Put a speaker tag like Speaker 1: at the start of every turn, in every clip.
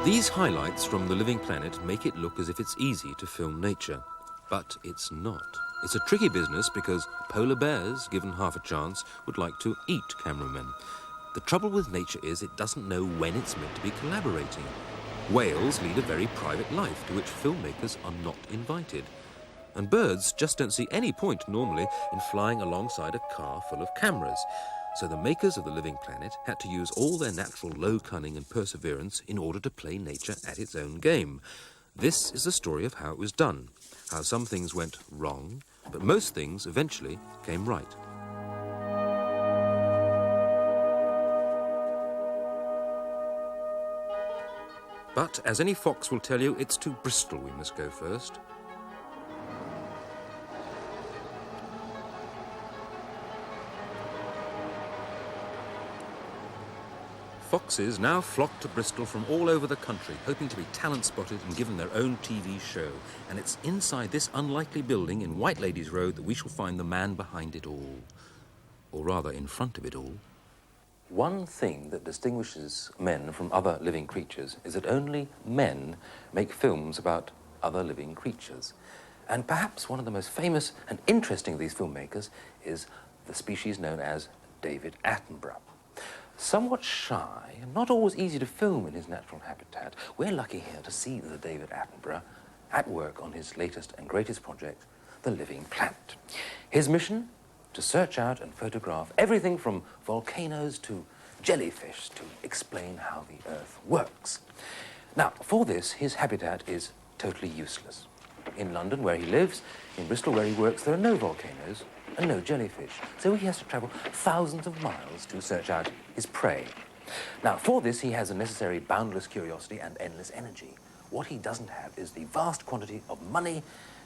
Speaker 1: These highlights from the living planet make it look as if it's easy to film nature. But it's not. It's a tricky business because polar bears, given half a chance, would like to eat cameramen. The trouble with nature is it doesn't know when it's meant to be collaborating. Whales lead a very private life to which filmmakers are not invited. And birds just don't see any point normally in flying alongside a car full of cameras. So the makers of the living planet had to use all their natural low cunning and perseverance in order to play nature at its own game. This is the story of how it was done, how some things went wrong, but most things eventually came right. But, as any fox will tell you, it's to Bristol we must go first. Foxes now flock to Bristol from all over the country, hoping to be talent-spotted and given their own TV show. And it's inside this unlikely building in White Ladies Road that we shall find the man behind it all. Or rather, in front of it all. One thing that distinguishes men from other living creatures is that only men make films about other living creatures. And perhaps one of the most famous and interesting of these filmmakers is the species known as David Attenborough. Somewhat shy and not always easy to film in his natural habitat, we're lucky here to see the David Attenborough at work on his latest and greatest project, The Living Planet. His mission? To search out and photograph everything from volcanoes to jellyfish to explain how the Earth works. Now, for this, his habitat is totally useless. In London, where he lives, in Bristol, where he works, there are no volcanoes and no jellyfish, so he has to travel thousands of miles to search out his prey. Now, for this, he has the necessary boundless curiosity and endless energy. What he doesn't have is the vast quantity of money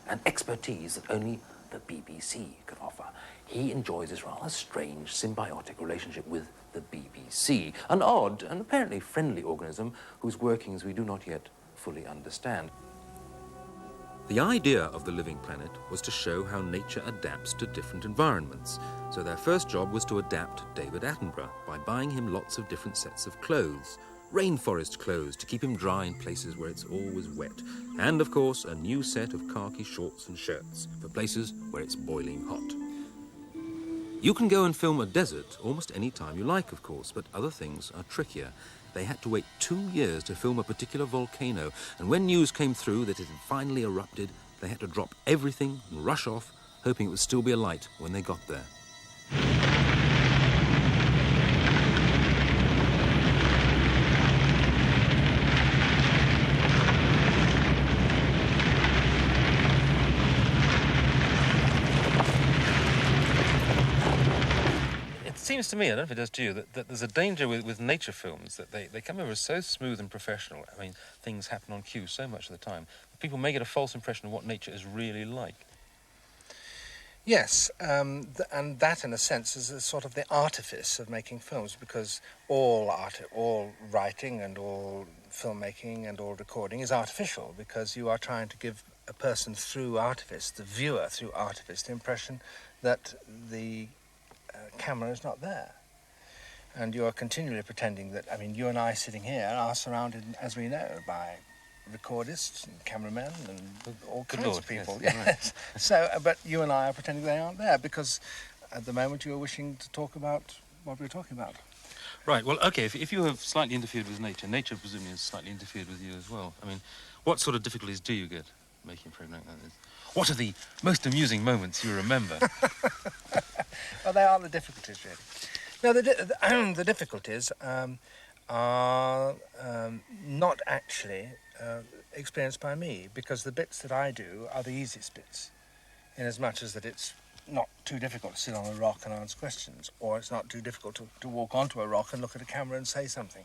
Speaker 1: and expertise that only the BBC could offer. He enjoys this rather strange symbiotic relationship with the BBC, an odd and apparently friendly organism whose workings we do not yet fully understand. The idea of The Living Planet was to show how nature adapts to different environments. So their first job was to adapt David Attenborough by buying him lots of different sets of clothes. Rainforest clothes to keep him dry in places where it's always wet. And, of course, a new set of khaki shorts and shirts for places where it's boiling hot. You can go and film a desert almost any time you like, of course, but other things are trickier. They had to wait 2 years to film a particular volcano, and when news came through that it had finally erupted, they had to drop everything and rush off, hoping it would still be alight when they got there.
Speaker 2: It seems to me, I don't know if it does to you, that there's a danger with nature films, that they come over as so smooth and professional. I mean, things happen on cue so much of the time. People may get a false impression of what nature is really like.
Speaker 3: Yes, and that, in a sense, is a sort of the artifice of making films, because all writing and all filmmaking and all recording is artificial, because you are trying to give a person through artifice, the viewer through artifice, the impression that the camera is not there. And you are continually pretending that, I mean, you and I sitting here are surrounded, as we know, by recordists and cameramen and all kinds of people. Yes. Right. So, but you and I are pretending they aren't there because at the moment you are wishing to talk about what we're talking about.
Speaker 2: Right, well, OK, if you have slightly interfered with nature, nature presumably has slightly interfered with you as well. I mean, what sort of difficulties do you get making a program like this? What are the most amusing moments you remember?
Speaker 3: Well, they are the difficulties, really. No, the difficulties are not actually experienced by me, because the bits that I do are the easiest bits, in as much as that it's not too difficult to sit on a rock and answer questions, or it's not too difficult to walk onto a rock and look at a camera and say something.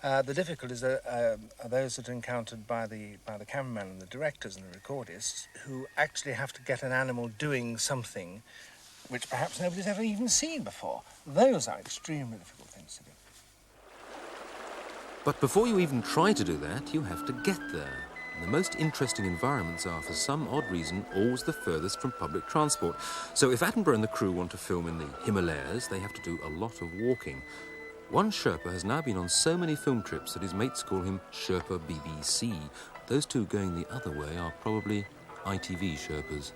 Speaker 3: The difficulties are those that are encountered by the cameramen and the directors and the recordists, who actually have to get an animal doing something which perhaps nobody's ever even seen before. Those are extremely difficult things to do.
Speaker 1: But before you even try to do that, you have to get there. And the most interesting environments are, for some odd reason, always the furthest from public transport. So if Attenborough and the crew want to film in the Himalayas, they have to do a lot of walking. One Sherpa has now been on so many film trips that his mates call him Sherpa BBC. Those two going the other way are probably ITV Sherpas.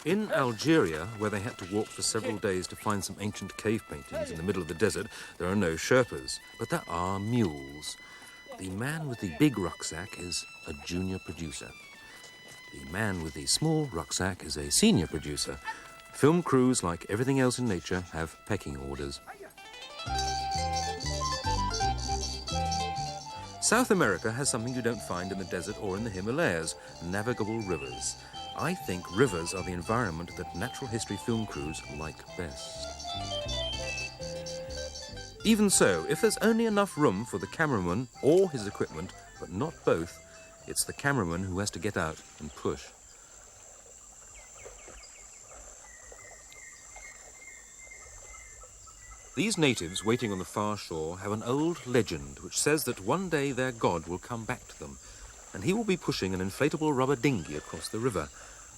Speaker 1: In Algeria, where they had to walk for several days to find some ancient cave paintings in the middle of the desert, there are no Sherpas, but there are mules. The man with the big rucksack is a junior producer. The man with the small rucksack is a senior producer. Film crews, like everything else in nature, have pecking orders. South America has something you don't find in the desert or in the Himalayas: navigable rivers. I think rivers are the environment that natural history film crews like best. Even so, if there's only enough room for the cameraman or his equipment, but not both, it's the cameraman who has to get out and push. These natives waiting on the far shore have an old legend which says that one day their god will come back to them, and he will be pushing an inflatable rubber dinghy across the river.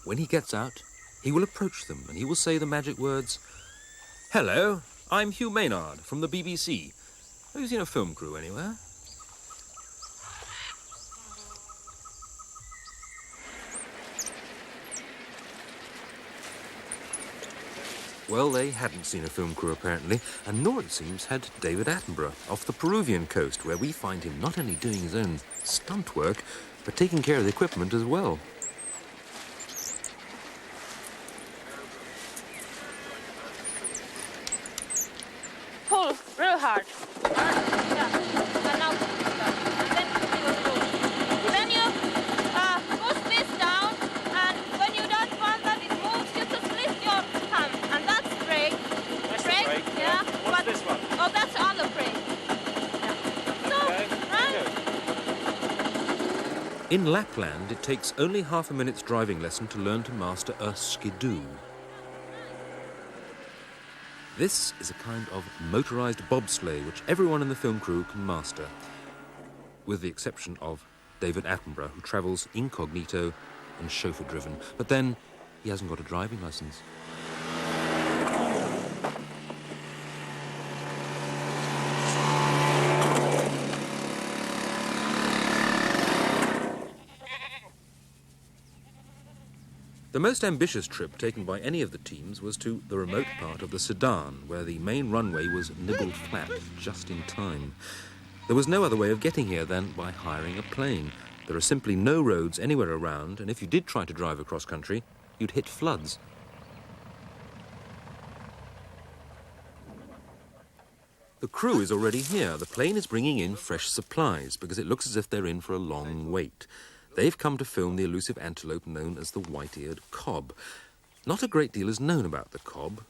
Speaker 1: When he gets out, he will approach them and he will say the magic words, "Hello, I'm Hugh Maynard from the BBC. Have you seen a film crew anywhere?" Well, they hadn't seen a film crew, apparently, and nor, it seems, had David Attenborough off the Peruvian coast, where we find him not only doing his own stunt work, but taking care of the equipment as well.
Speaker 4: Pull real hard. Yeah. And now and then you go slow. Then you push this down, and when you don't want that it moves, you just lift your hand, and that's brake.
Speaker 5: That's
Speaker 4: brake.
Speaker 5: the brake,
Speaker 4: Yeah.
Speaker 5: What's
Speaker 4: But,
Speaker 5: this one?
Speaker 4: oh, that's the other brake. Yeah. So,
Speaker 5: Okay.
Speaker 4: right?
Speaker 1: In Lapland, it takes only half a minute's driving lesson to learn to master a skidoo. This is a kind of motorised bobsleigh which everyone in the film crew can master, with the exception of David Attenborough, who travels incognito and chauffeur-driven. But then, he hasn't got a driving licence. The most ambitious trip taken by any of the teams was to the remote part of the Sudan, where the main runway was nibbled flat just in time. There was no other way of getting here than by hiring a plane. There are simply no roads anywhere around, and if you did try to drive across country, you'd hit floods. The crew is already here. The plane is bringing in fresh supplies because it looks as if they're in for a long wait. They've come to film the elusive antelope known as the white-eared cob. Not a great deal is known about the cob.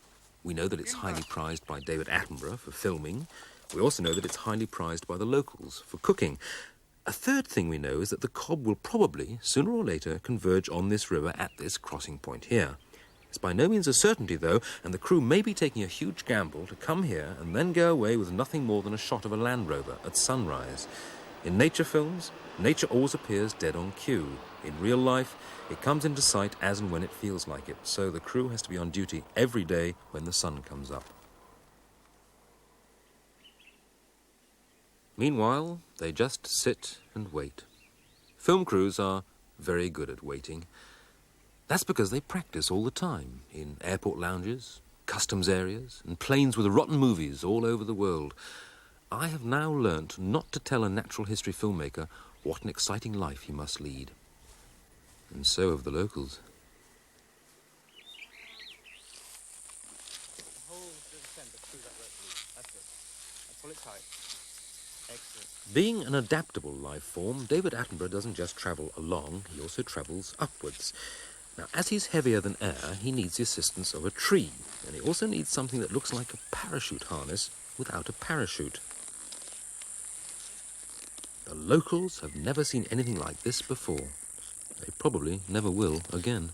Speaker 1: We know that it's highly prized by David Attenborough for filming. We also know that it's highly prized by the locals for cooking. A third thing we know is that the cob will probably, sooner or later, converge on this river at this crossing point here. It's by no means a certainty, though, and the crew may be taking a huge gamble to come here and then go away with nothing more than a shot of a Land Rover at sunrise. In nature films, nature always appears dead on cue. In real life, it comes into sight as and when it feels like it, so the crew has to be on duty every day when the sun comes up. Meanwhile, they just sit and wait. Film crews are very good at waiting. That's because they practice all the time, in airport lounges, customs areas, and planes with rotten movies all over the world. I have now learnt not to tell a natural history filmmaker what an exciting life he must lead. And so have the locals. Being an adaptable life form, David Attenborough doesn't just travel along, he also travels upwards. Now, as he's heavier than air, he needs the assistance of a tree, and he also needs something that looks like a parachute harness without a parachute. The locals have never seen anything like this before. They probably never will again.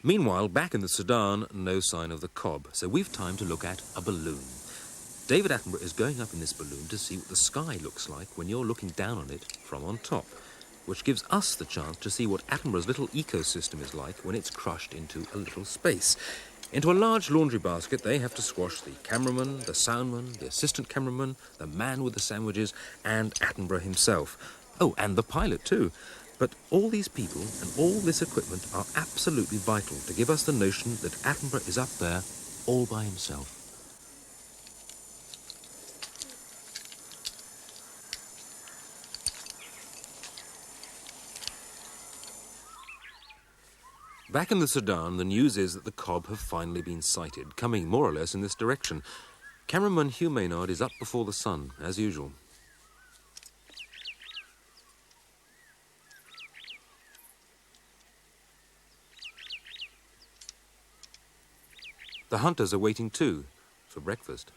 Speaker 1: Meanwhile, back in the Sudan, no sign of the Cobb, so we've time to look at a balloon. David Attenborough is going up in this balloon to see what the sky looks like when you're looking down on it from on top, which gives us the chance to see what Attenborough's little ecosystem is like when it's crushed into a little space. Into a large laundry basket, they have to squash the cameraman, the soundman, the assistant cameraman, the man with the sandwiches, and Attenborough himself. Oh, and the pilot too. But all these people and all this equipment are absolutely vital to give us the notion that Attenborough is up there all by himself. Back in the Sudan, the news is that the Cobb have finally been sighted, coming more or less in this direction. Cameraman Hugh Maynard is up before the sun, as usual. The hunters are waiting too, for breakfast.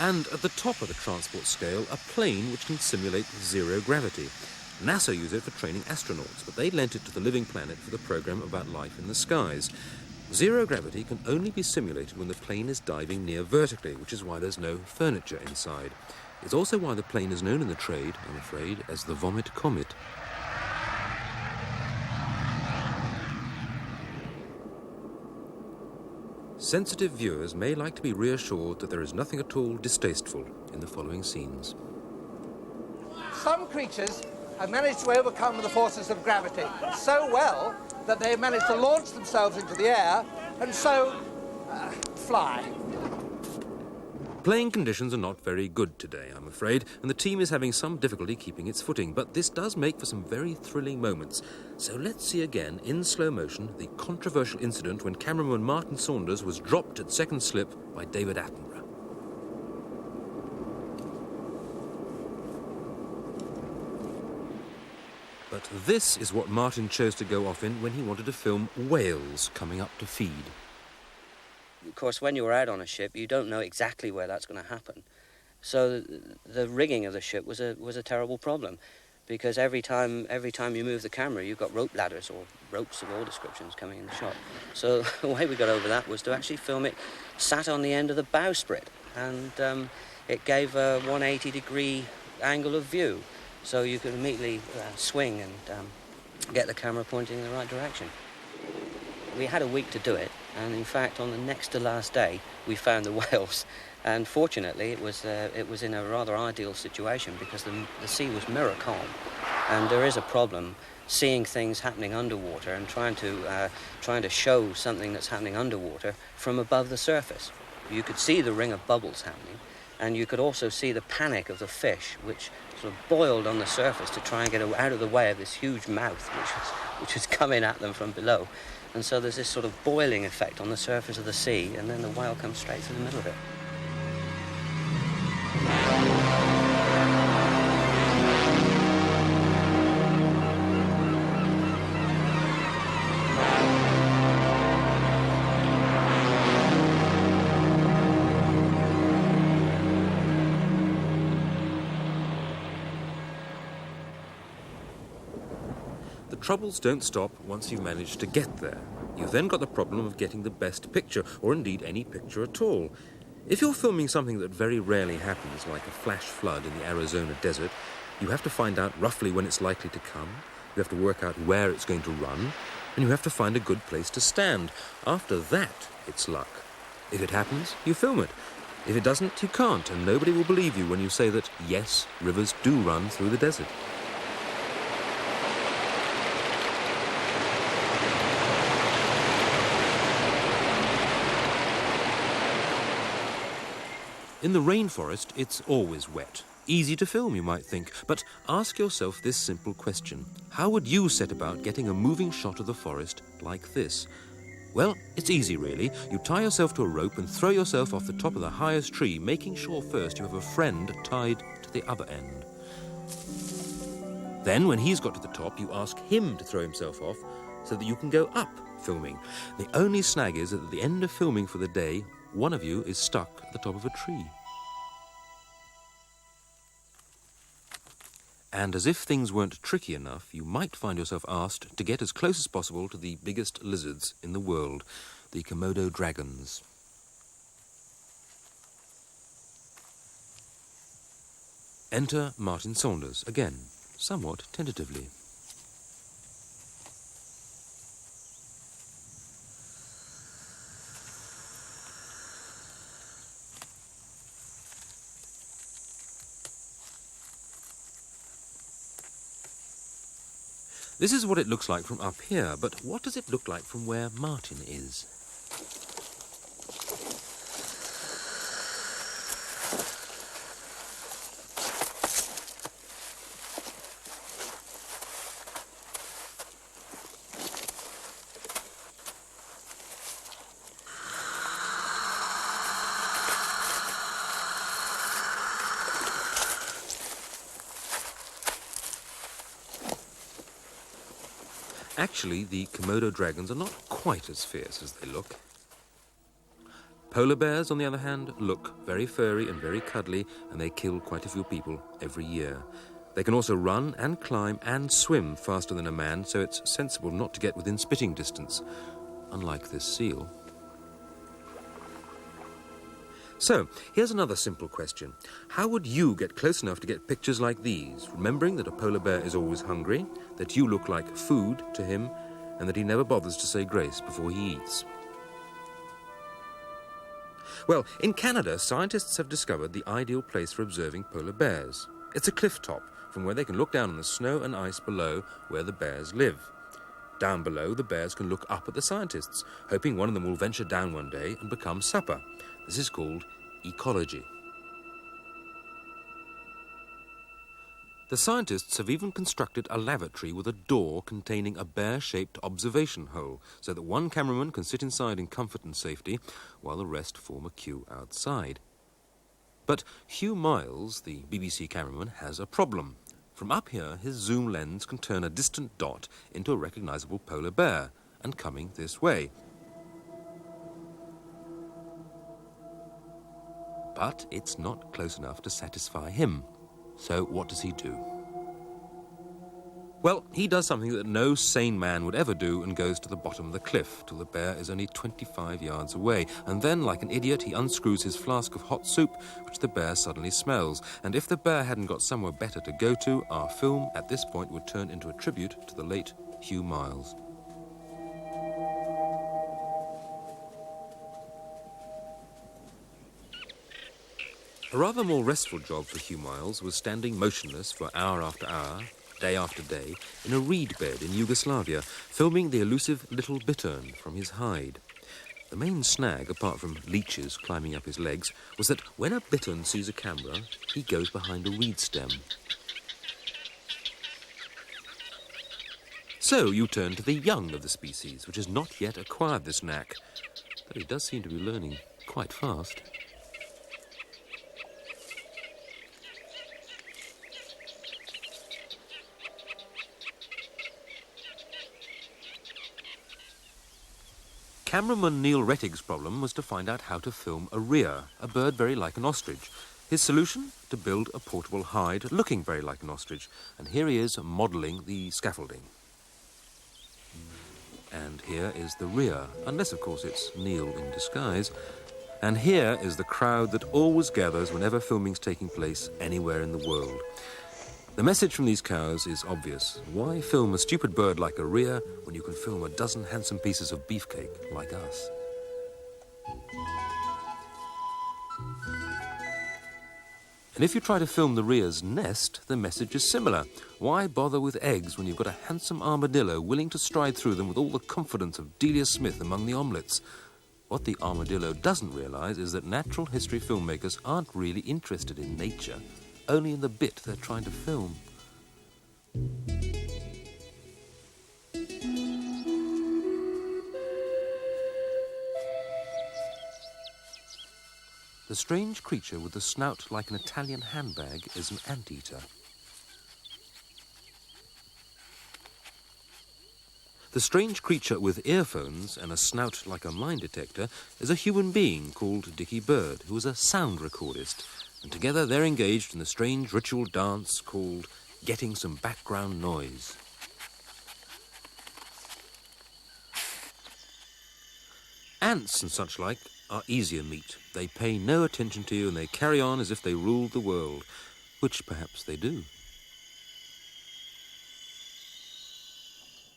Speaker 1: And at the top of the transport scale, a plane which can simulate zero gravity. NASA use it for training astronauts, but they lent it to the Living Planet for the program about life in the skies. Zero gravity can only be simulated when the plane is diving near vertically, which is why there's no furniture inside. It's also why the plane is known in the trade, I'm afraid, as the Vomit Comet. Sensitive viewers may like to be reassured that there is nothing at all distasteful in the following scenes.
Speaker 3: Some creatures have managed to overcome the forces of gravity so well that they have managed to launch themselves into the air and so fly.
Speaker 1: Playing conditions are not very good today, I'm afraid, and the team is having some difficulty keeping its footing, but this does make for some very thrilling moments. So let's see again, in slow motion, the controversial incident when cameraman Martin Saunders was dropped at second slip by David Attenborough. But this is what Martin chose to go off in when he wanted to film whales coming up to feed.
Speaker 5: Of course, when you're out on a ship, you don't know exactly where that's going to happen. So the rigging of the ship was a terrible problem, because every time you move the camera, you've got rope ladders or ropes of all descriptions coming in the shot. So the way we got over that was to actually film it sat on the end of the bowsprit, and it gave a 180-degree angle of view, so you could immediately swing and get the camera pointing in the right direction. We had a week to do it, and in fact, on the next to last day, we found the whales. And fortunately, it was in a rather ideal situation because the sea was mirror calm, and there is a problem seeing things happening underwater and trying to show something that's happening underwater from above the surface. You could see the ring of bubbles happening, and you could also see the panic of the fish, which sort of boiled on the surface to try and get out of the way of this huge mouth, which was coming at them from below. And so there's this sort of boiling effect on the surface of the sea, and then the whale comes straight through the middle of it.
Speaker 1: Troubles don't stop once you've managed to get there. You've then got the problem of getting the best picture, or indeed any picture at all. If you're filming something that very rarely happens, like a flash flood in the Arizona desert, you have to find out roughly when it's likely to come, you have to work out where it's going to run, and you have to find a good place to stand. After that, it's luck. If it happens, you film it. If it doesn't, you can't, and nobody will believe you when you say that, yes, rivers do run through the desert. In the rainforest, it's always wet. Easy to film, you might think, but ask yourself this simple question. How would you set about getting a moving shot of the forest like this? Well, it's easy, really. You tie yourself to a rope and throw yourself off the top of the highest tree, making sure first you have a friend tied to the other end. Then, when he's got to the top, you ask him to throw himself off so that you can go up filming. The only snag is that at the end of filming for the day, one of you is stuck at the top of a tree. And as if things weren't tricky enough, you might find yourself asked to get as close as possible to the biggest lizards in the world, the Komodo dragons. Enter Martin Saunders, again, somewhat tentatively. This is what it looks like from up here, but what does it look like from where Martin is? Actually, the Komodo dragons are not quite as fierce as they look. Polar bears, on the other hand, look very furry and very cuddly, and they kill quite a few people every year. They can also run and climb and swim faster than a man, so it's sensible not to get within spitting distance, unlike this seal. So, here's another simple question. How would you get close enough to get pictures like these, remembering that a polar bear is always hungry, that you look like food to him, and that he never bothers to say grace before he eats? Well, in Canada, scientists have discovered the ideal place for observing polar bears. It's a cliff top, from where they can look down on the snow and ice below where the bears live. Down below, the bears can look up at the scientists, hoping one of them will venture down one day and become supper. This is called ecology. The scientists have even constructed a lavatory with a door containing a bear-shaped observation hole, so that one cameraman can sit inside in comfort and safety, while the rest form a queue outside. But Hugh Miles, the BBC cameraman, has a problem. From up here, his zoom lens can turn a distant dot into a recognisable polar bear, and coming this way. But it's not close enough to satisfy him. So what does he do? Well, he does something that no sane man would ever do and goes to the bottom of the cliff till the bear is only 25 yards away. And then, like an idiot, he unscrews his flask of hot soup, which the bear suddenly smells. And if the bear hadn't got somewhere better to go to, our film at this point would turn into a tribute to the late Hugh Miles. A rather more restful job for Hugh Miles was standing motionless for hour after hour, day after day, in a reed bed in Yugoslavia, filming the elusive little bittern from his hide. The main snag, apart from leeches climbing up his legs, was that when a bittern sees a camera, he goes behind a reed stem. So you turn to the young of the species, which has not yet acquired this knack, though it does seem to be learning quite fast. Cameraman Neil Rettig's problem was to find out how to film a rhea, a bird very like an ostrich. His solution? To build a portable hide looking very like an ostrich. And here he is modelling the scaffolding. And here is the rhea, unless of course it's Neil in disguise. And here is the crowd that always gathers whenever filming's taking place anywhere in the world. The message from these cows is obvious. Why film a stupid bird like a rhea when you can film a dozen handsome pieces of beefcake like us? And if you try to film the rhea's nest, the message is similar. Why bother with eggs when you've got a handsome armadillo willing to stride through them with all the confidence of Delia Smith among the omelettes? What the armadillo doesn't realise is that natural history filmmakers aren't really interested in nature, only in the bit they're trying to film. The strange creature with the snout like an Italian handbag is an anteater. The strange creature with earphones and a snout like a mine detector is a human being called Dickie Bird, who is a sound recordist, and together they're engaged in the strange ritual dance called getting some background noise. Ants and such like are easier meat. They pay no attention to you and they carry on as if they ruled the world, which perhaps they do.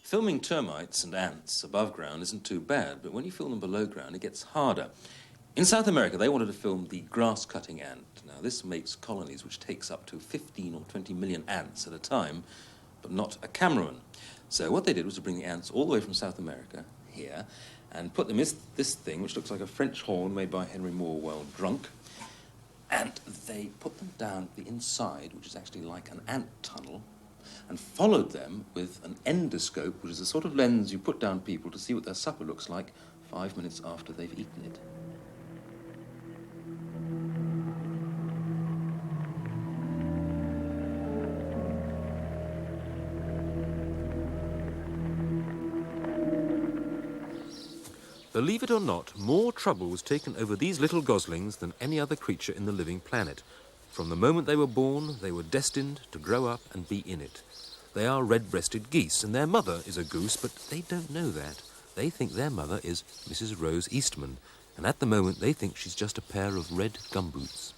Speaker 2: Filming termites and ants above ground isn't too bad, but when you film them below ground, it gets harder. In South America, they wanted to film the grass-cutting ant. Now, this makes colonies which takes up to 15 or 20 million ants at a time, but not a cameraman. So what they did was to bring the ants all the way from South America here and put them in this thing, which looks like a French horn made by Henry Moore while drunk, and they put them down the inside, which is actually like an ant tunnel, and followed them with an endoscope, which is the sort of lens you put down people to see what their supper looks like 5 minutes after they've eaten it.
Speaker 1: Believe it or not, more trouble was taken over these little goslings than any other creature in the living planet. From the moment they were born, they were destined to grow up and be in it. They are red-breasted geese, and their mother is a goose, but they don't know that. They think their mother is Mrs. Rose Eastman, and at the moment they think she's just a pair of red gumboots.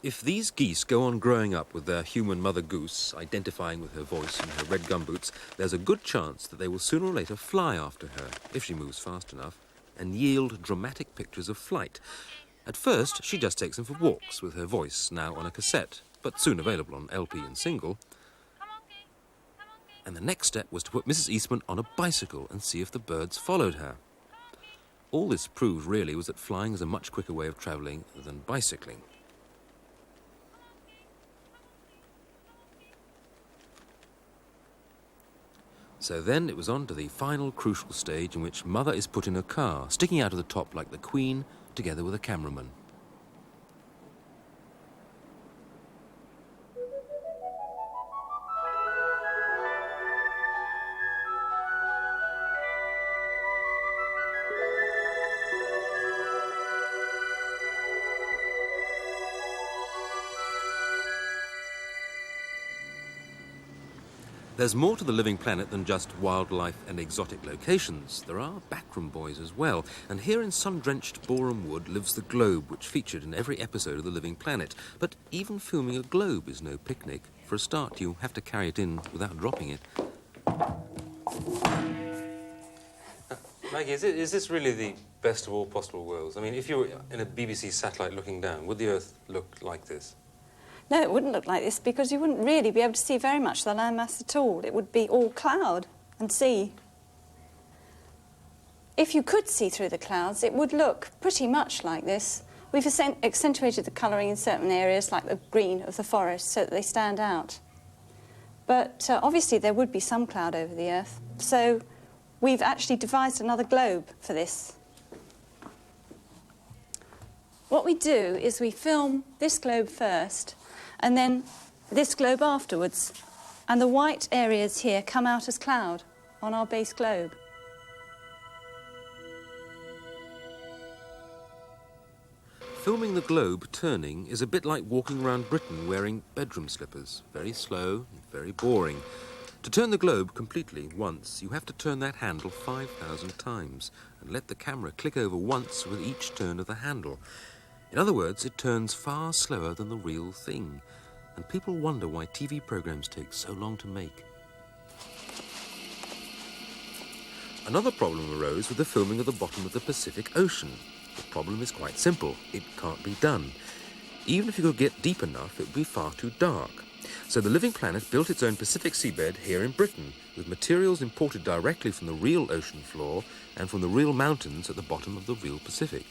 Speaker 1: If these geese go on growing up with their human mother goose, identifying with her voice and her red gumboots, there's a good chance that they will sooner or later fly after her, if she moves fast enough, and yield dramatic pictures of flight. At first, she just takes them for walks with her voice, now on a cassette, but soon available on LP and single. And the next step was to put Mrs. Eastman on a bicycle and see if the birds followed her. All this proved, really, was that flying is a much quicker way of travelling than bicycling. So then it was on to the final crucial stage in which Mother is put in a car, sticking out of the top like the Queen, together with a cameraman. There's more to the living planet than just wildlife and exotic locations. There are backroom boys as well, and here in sun-drenched Boreham Wood lives the globe, which featured in every episode of The Living Planet. But even filming a globe is no picnic. For a start, you have to carry it in without dropping it.
Speaker 2: Maggie, is this really the best of all possible worlds? I mean, if you were in a BBC satellite looking down, would the Earth look like this?
Speaker 6: No, it wouldn't look like this because you wouldn't really be able to see very much of the landmass at all. It would be all cloud and sea. If you could see through the clouds, it would look pretty much like this. We've accentuated the colouring in certain areas, like the green of the forest, so that they stand out. But obviously there would be some cloud over the Earth, so we've actually devised another globe for this. What we do is we film this globe first, and then this globe afterwards. And the white areas here come out as cloud on our base globe.
Speaker 1: Filming the globe turning is a bit like walking around Britain wearing bedroom slippers. Very slow and very boring. To turn the globe completely once, you have to turn that handle 5,000 times and let the camera click over once with each turn of the handle. In other words, it turns far slower than the real thing. And people wonder why TV programs take so long to make. Another problem arose with the filming of the bottom of the Pacific Ocean. The problem is quite simple. It can't be done. Even if you could get deep enough, it would be far too dark. So The Living Planet built its own Pacific seabed here in Britain, with materials imported directly from the real ocean floor and from the real mountains at the bottom of the real Pacific.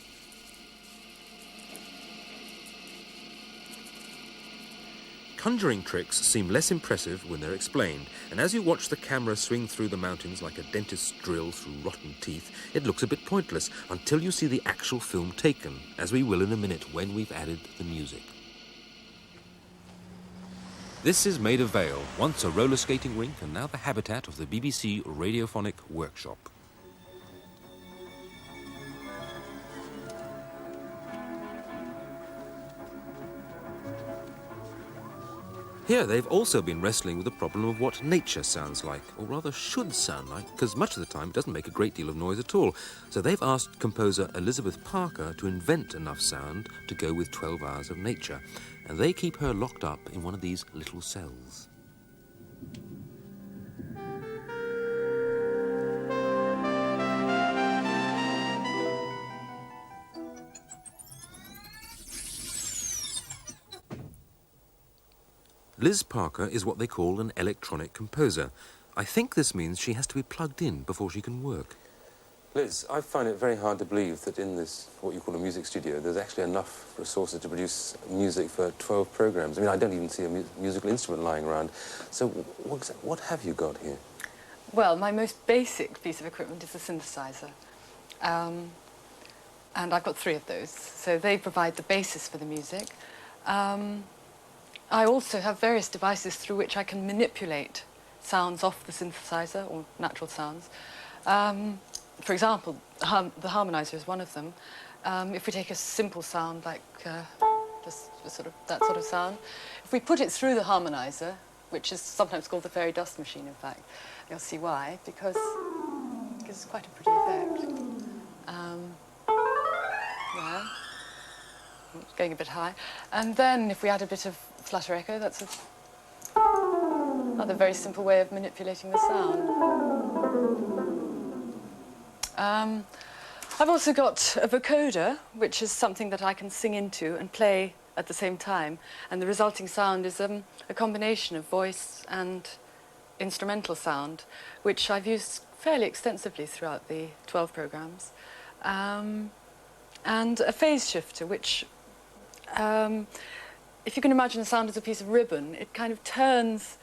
Speaker 1: Conjuring tricks seem less impressive when they're explained, and as you watch the camera swing through the mountains like a dentist's drill through rotten teeth, it looks a bit pointless until you see the actual film taken, as we will in a minute when we've added the music. This is Maida Vale, once a roller skating rink and now the habitat of the BBC Radiophonic Workshop. Here they've also been wrestling with the problem of what nature sounds like, or rather should sound like, because much of the time it doesn't make a great deal of noise at all. So they've asked composer Elizabeth Parker to invent enough sound to go with 12 Hours of Nature, and they keep her locked up in one of these little cells. Liz Parker is what they call an electronic composer. I think this means she has to be plugged in before she can work.
Speaker 2: Liz, I find it very hard to believe that in this, what you call a music studio, there's actually enough resources to produce music for 12 programs. I mean, I don't even see a musical instrument lying around. So what have you got here?
Speaker 7: Well, my most basic piece of equipment is a synthesizer. And I've got 3 of those, so they provide the basis for the music. I also have various devices through which I can manipulate sounds off the synthesizer, or natural sounds. For example, the harmonizer is one of them. If we take a simple sound like just sort of that sort of sound, if we put it through the harmonizer, which is sometimes called the fairy dust machine, in fact, you'll see why, because it gives quite a pretty effect. Yeah. It's going a bit high. And then if we add a bit of flutter echo, that's another very simple way of manipulating the sound. I've also got a vocoder, which is something that I can sing into and play at the same time. And the resulting sound is a combination of voice and instrumental sound, which I've used fairly extensively throughout the 12 programs. And a phase shifter, which if you can imagine the sound as a piece of ribbon, it kind of turns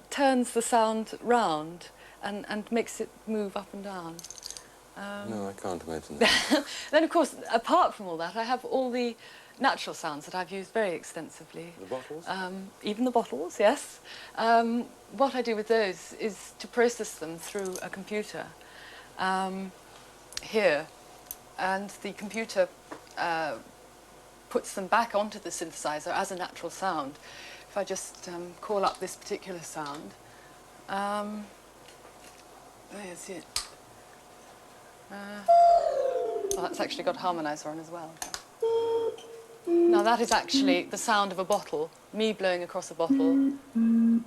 Speaker 7: the sound round and makes it move up and down.
Speaker 2: No, I can't imagine that.
Speaker 7: Then, of course, apart from all that, I have all the natural sounds that I've used very extensively.
Speaker 2: The bottles?
Speaker 7: Even the bottles, yes. What I do with those is to process them through a computer here, and the computer puts them back onto the synthesizer as a natural sound. If I just call up this particular sound, there's it. Well, that's actually got harmonizer on as well. Now that is actually the sound of a bottle, me blowing across a bottle, and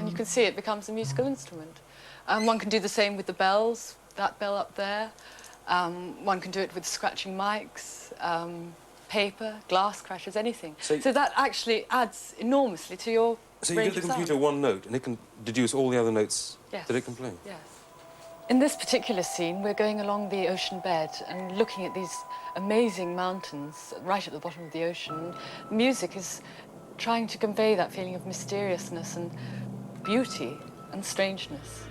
Speaker 7: you can see it becomes a musical instrument. One can do the same with the bells, that bell up there. One can do it with scratching mics, paper, glass crashes, anything. So that actually adds enormously to your
Speaker 2: So you give the computer one note and it can deduce all the other notes that it can play?
Speaker 7: Yes. In this particular scene, we're going along the ocean bed and looking at these amazing mountains right at the bottom of the ocean. Music is trying to convey that feeling of mysteriousness and beauty and strangeness.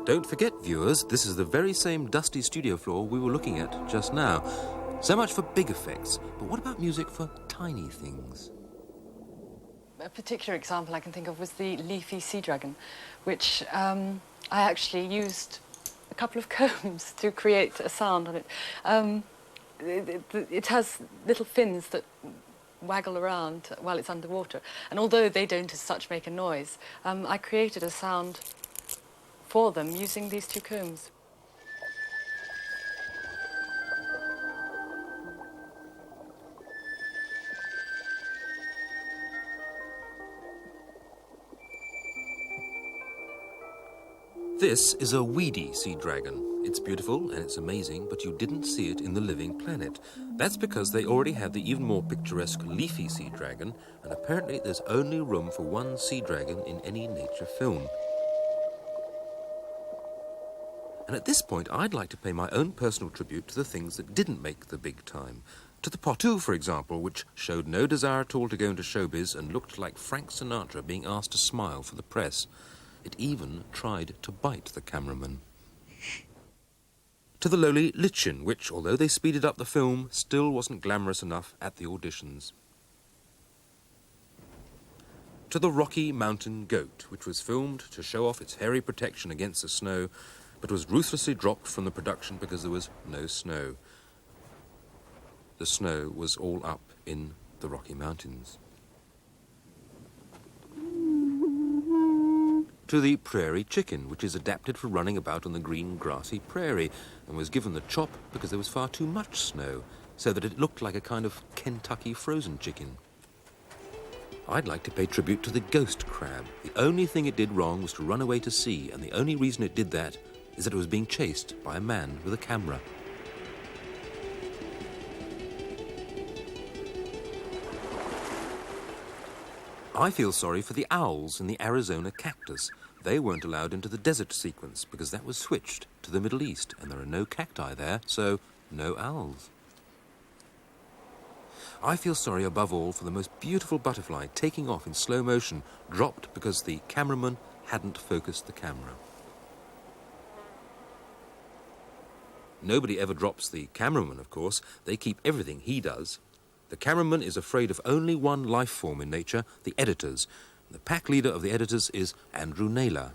Speaker 1: Don't forget, viewers, this is the very same dusty studio floor we were looking at just now. So much for big effects, but what about music for tiny things?
Speaker 7: A particular example I can think of was the leafy sea dragon, which I actually used a couple of combs to create a sound on it. It has little fins that waggle around while it's underwater, and although they don't as such make a noise, I created a sound for them using these 2 combs.
Speaker 1: This is a weedy sea dragon. It's beautiful and it's amazing, but you didn't see it in The Living Planet. That's because they already had the even more picturesque leafy sea dragon, and apparently there's only room for 1 sea dragon in any nature film. And at this point, I'd like to pay my own personal tribute to the things that didn't make the big time. To the Poitou, for example, which showed no desire at all to go into showbiz and looked like Frank Sinatra being asked to smile for the press. It even tried to bite the cameraman. To the lowly Lichin, which, although they speeded up the film, still wasn't glamorous enough at the auditions. To the Rocky Mountain Goat, which was filmed to show off its hairy protection against the snow, but was ruthlessly dropped from the production because there was no snow. The snow was all up in the Rocky Mountains. To the prairie chicken, which is adapted for running about on the green grassy prairie and was given the chop because there was far too much snow, so that it looked like a kind of Kentucky frozen chicken. I'd like to pay tribute to the ghost crab. The only thing it did wrong was to run away to sea, and the only reason it did that is that it was being chased by a man with a camera. I feel sorry for the owls in the Arizona cactus. They weren't allowed into the desert sequence because that was switched to the Middle East, and there are no cacti there, so no owls. I feel sorry above all for the most beautiful butterfly taking off in slow motion, dropped because the cameraman hadn't focused the camera. Nobody ever drops the cameraman, of course. They keep everything he does. The cameraman is afraid of only one life form in nature, the editors. The pack leader of the editors is Andrew Naylor.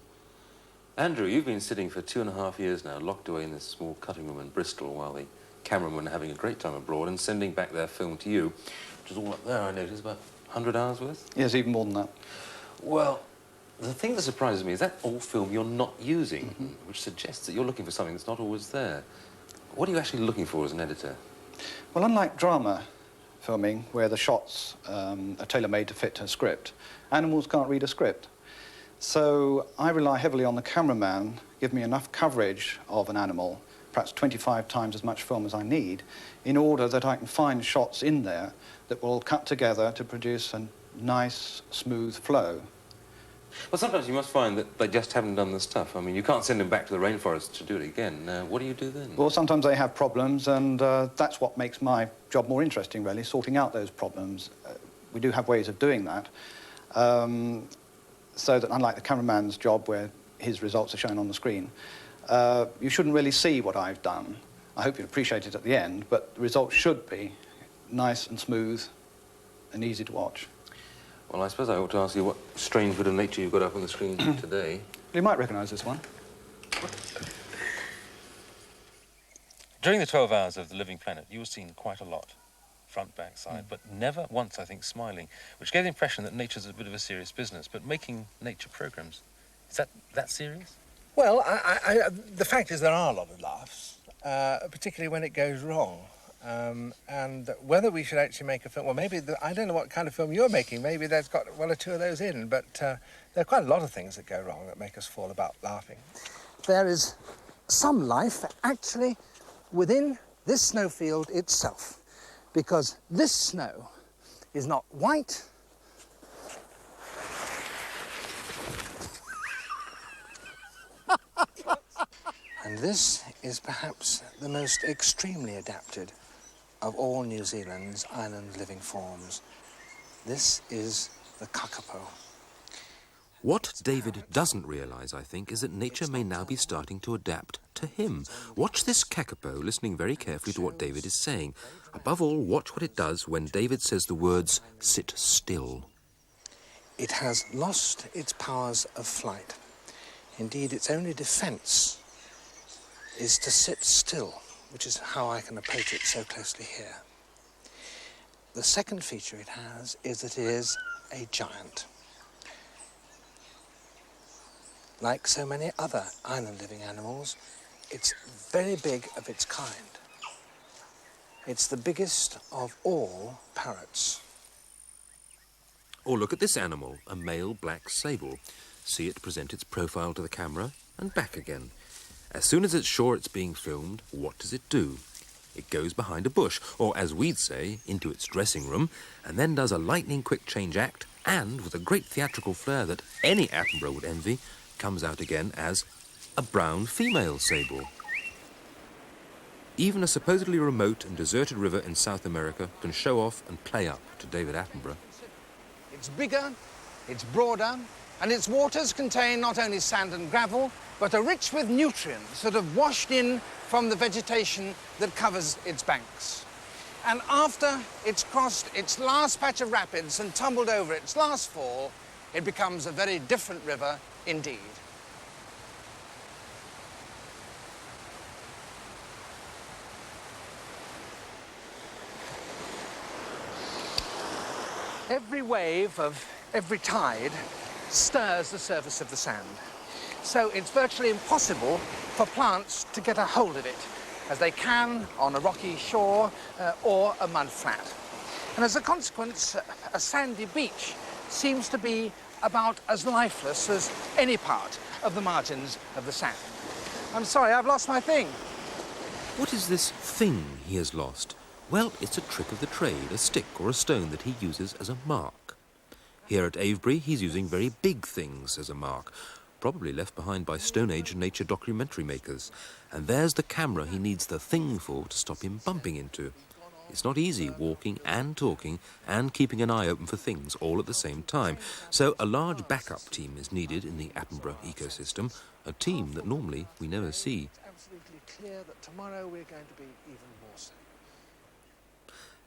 Speaker 2: Andrew, you've been sitting for 2.5 years now, locked away in this small cutting room in Bristol, while the cameramen are having a great time abroad and sending back their film to you, which is all up there, I noticed, about 100 hours worth?
Speaker 8: Yes, even more than that.
Speaker 2: Well, the thing that surprises me is that all film you're not using, which suggests that you're looking for something that's not always there. What are you actually looking for as an editor?
Speaker 8: Well, unlike drama filming, where the shots are tailor-made to fit a script, animals can't read a script. So I rely heavily on the cameraman, give me enough coverage of an animal, perhaps 25 times as much film as I need, in order that I can find shots in there that will cut together to produce a nice, smooth flow.
Speaker 2: Well, sometimes you must find that they just haven't done the stuff. I mean, you can't send them back to the rainforest to do it again. What do you do then?
Speaker 8: Well, sometimes they have problems, and that's what makes my job more interesting, really, sorting out those problems. We do have ways of doing that, so that unlike the cameraman's job where his results are shown on the screen, you shouldn't really see what I've done. I hope you appreciate it at the end, but the results should be nice and smooth and easy to watch.
Speaker 2: Well, I suppose I ought to ask you what strange bit of nature you've got up on the screen today.
Speaker 8: You might recognise this one.
Speaker 1: During the 12 hours of The Living Planet, you were seen quite a lot, front, back, side, but never once, I think, smiling, which gave the impression that nature's a bit of a serious business, but making nature programmes, is that serious?
Speaker 3: Well, the fact is there are a lot of laughs, particularly when it goes wrong. And whether we should actually make a film, well, maybe, I don't know what kind of film you're making, maybe there's got one or two of those in, but there are quite a lot of things that go wrong that make us fall about laughing.
Speaker 9: There is some life, actually, within this snowfield itself, because this snow is not white, and this is perhaps the most extremely adapted of all New Zealand's island living forms. This is the kakapo.
Speaker 1: What David doesn't realise, I think, is that nature may now be starting to adapt to him. Watch this kakapo listening very carefully to what David is saying. Above all, watch what it does when David says the words, "sit still."
Speaker 9: It has lost its powers of flight. Indeed, its only defence is to sit still, which is how I can approach it so closely here. The second feature it has is that it is a giant. Like so many other island-living animals, it's very big of its kind. It's the biggest of all parrots.
Speaker 1: Or look at this animal, a male black sable. See it present its profile to the camera and back again. As soon as it's sure it's being filmed, what does it do? It goes behind a bush, or as we'd say, into its dressing room, and then does a lightning-quick change act, and, with a great theatrical flair that any Attenborough would envy, comes out again as a brown female sable. Even a supposedly remote and deserted river in South America can show off and play up to David Attenborough.
Speaker 9: It's bigger, it's broader, and its waters contain not only sand and gravel, but are rich with nutrients that have washed in from the vegetation that covers its banks. And after it's crossed its last patch of rapids and tumbled over its last fall, it becomes a very different river indeed. Every wave of every tide stirs the surface of the sand. So it's virtually impossible for plants to get a hold of it, as they can on a rocky shore or a mud flat. And as a consequence, a sandy beach seems to be about as lifeless as any part of the margins of the sand. I'm sorry, I've lost my thing.
Speaker 1: What is this thing he has lost? Well, it's a trick of the trade, a stick or a stone that he uses as a mark. Here at Avebury, he's using very big things as a mark, probably left behind by Stone Age nature documentary makers. And there's the camera he needs the thing for to stop him bumping into. It's not easy walking and talking and keeping an eye open for things all at the same time. So a large backup team is needed in the Attenborough ecosystem, a team that normally we never see.
Speaker 9: It's absolutely clear that tomorrow we're going to be even more so.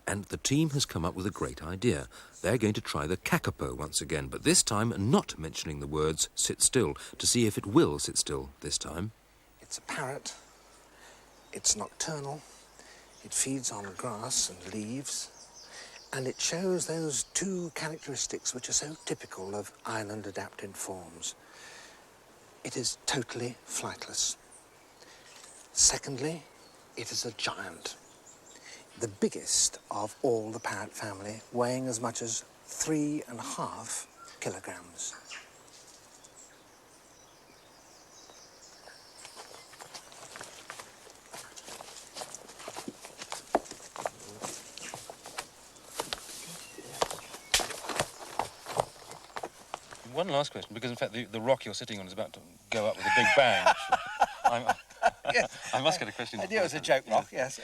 Speaker 1: And the team has come up with a great idea. They're going to try the kakapo once again, but this time not mentioning the words sit still, to see if it will sit still this time.
Speaker 9: It's a parrot. It's nocturnal. It feeds on grass and leaves. And it shows those two characteristics which are so typical of island-adapted forms. It is totally flightless. Secondly, it is a giant. The biggest of all the parrot family, weighing as much as 3.5 kilograms.
Speaker 2: One last question, because in fact the rock you're sitting on is about to go up with a big bang.
Speaker 3: Yes.
Speaker 2: I must get a question.
Speaker 3: I knew it was a joke rock, yes.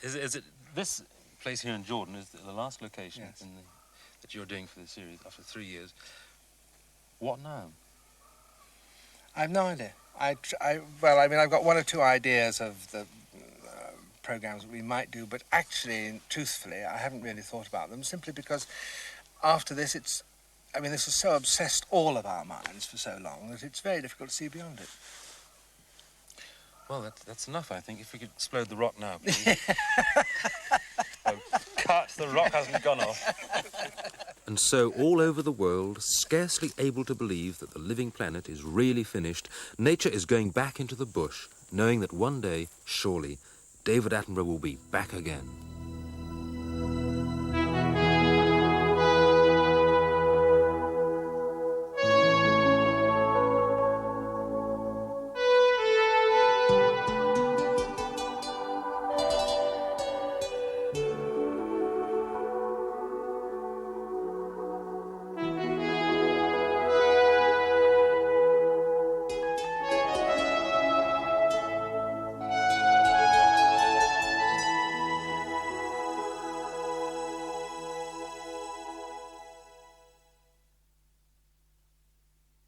Speaker 2: Is it this place here in Jordan is the last location that you're doing for the series after 3 years? What now?
Speaker 3: I've no idea. Well, I mean, I've got one or two ideas of the programmes that we might do, but actually, truthfully, I haven't really thought about them, simply because after this, this has so obsessed all of our minds for so long that it's very difficult to see beyond it.
Speaker 2: Well, that's enough, I think. If we could explode the rock now, please. Oh, cut! The rock hasn't gone off.
Speaker 1: And so, all over the world, scarcely able to believe that the living planet is really finished, nature is going back into the bush, knowing that one day, surely, David Attenborough will be back again.